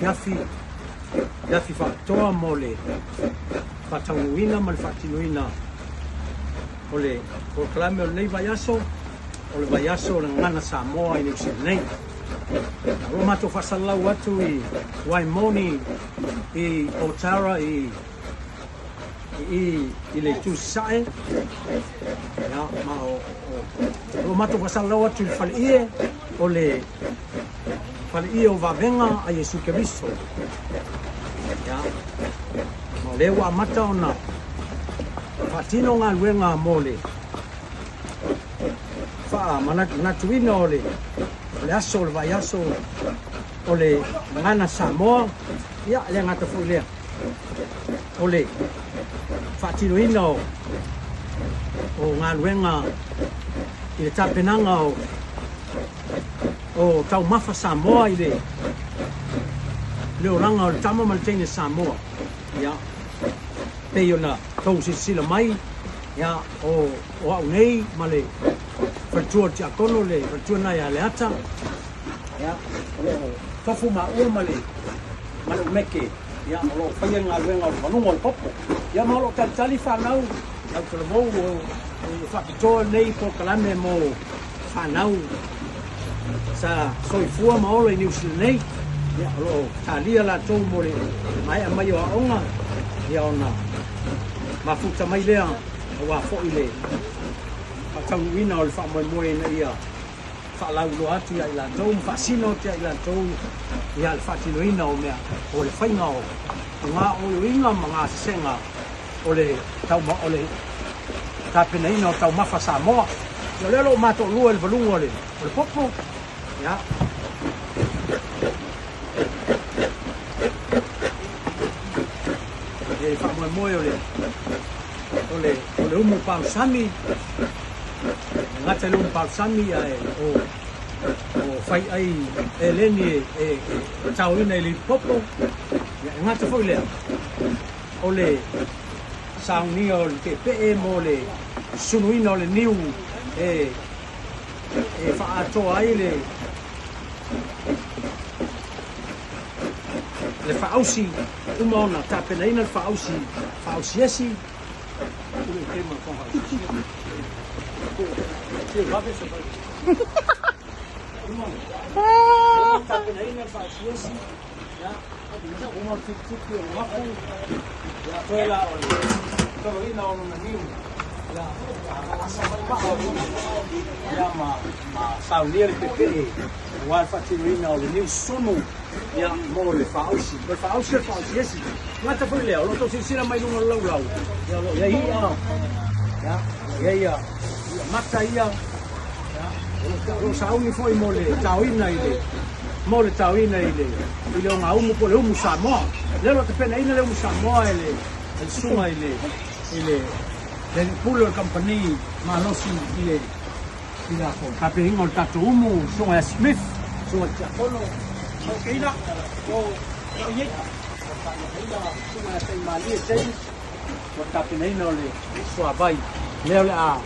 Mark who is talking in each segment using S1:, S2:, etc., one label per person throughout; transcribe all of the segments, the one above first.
S1: fiafi whaatoa mo le whataunuina ma le whaatinuina o le kalame o le nei vaiaso o le vaiaso o le ngana Samoa i New Zealand. Ua matou whasalau atu i Waimoni i Otara i le tusae ya ma o matou whasalau atu i whaliie o le whaliie o Wavenga a Yesu Keristo ya ma le ua mata ona whaatino ngā luenga mo le manatuina o le aso o le vaiaso o le ngana Samoa ia le ngata fui lea o le whaatinoina o ngā luenga i le tapenanga o tau mafa Samoa i le oranga o le tama malteine Samoa ia pei ona tau sila mai ia o au nei ma le whatua ti akono le whatua nai a le ata ia o tofu ma ua ma le umeke ia o lo whaia ngā luenga o manunga o le popo ia ma lo talitali whanau au kala mou o whakitoa nei po kalame mo whanau sa soifua maola i New Zealand nei ia o lo talia la tau mo le mai a mai o aonga ia ona mafuta mai lea o wa fo ile whataunuina o le whaamoemoe na ia whaalaulo atu ia i la tau whaasino tia i la tau ia le whaatinoina o mea o le whainga o ngā oioinga ma ngā senga o le tapenaina o tau mafa Samoa ia lelo mato lua le valunga o le popo ia e whaamoemoe o le umu pausami ngata le umu pausami o whai ai e leni e tauina i li popo ngata fwoi lea o le saunia o le tepe mo le sunuina o le niu e whaatoa ai le whaausi umaona tapenaina le whaausi esi tapenaina le whaausi esi ya uma tiki o wapu ya toela o toloina o na niu ya ya ma saunia le pepe wa whaatinuina o le niu sunu ya mo le whaausi esi ngata pui lea o loto sila mai lunga laulau ya lo ya ia mata ia ya o sauni foi mo le tauina i le o ngā umu po le umu Samoa lelo te pena ina le umu Samoa i le sunga i le pulo le company ma losi i le kaperinga o le tato umu sunga ya Smith sunga tia kono o keina o ieta sunga ya Taimali e James o kapinaina o le suavai leo le a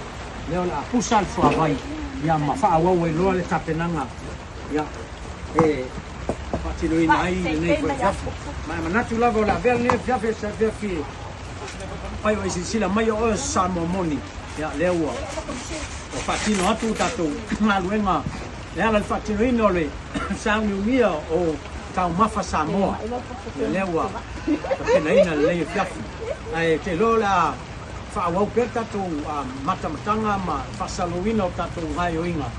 S1: pusa le suavai ia ma whaawau e loa le tapenanga ia whaatinuina ai le nei fwoi fiafo ma manatu lava o la vea nei fiafe sa fiafi pai o sila mai o Samoa moni ia lea ua o whaatino atu tatou ngā luenga lea la whaatinuina o le sauniungia o tau mafa Samoa ia lea ua penaina le nei fiafi ai te lo la whaawau pe tatou matamatanga ma whasaluina o tatou ngai oinga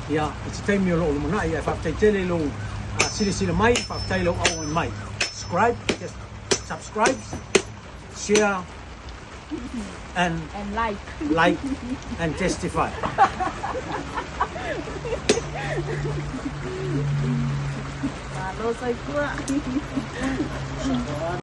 S1: ia it's time yo lo mana ia whaataitele lo sila mai whaatailo au mai subscribe share and like and testify
S2: Malo soy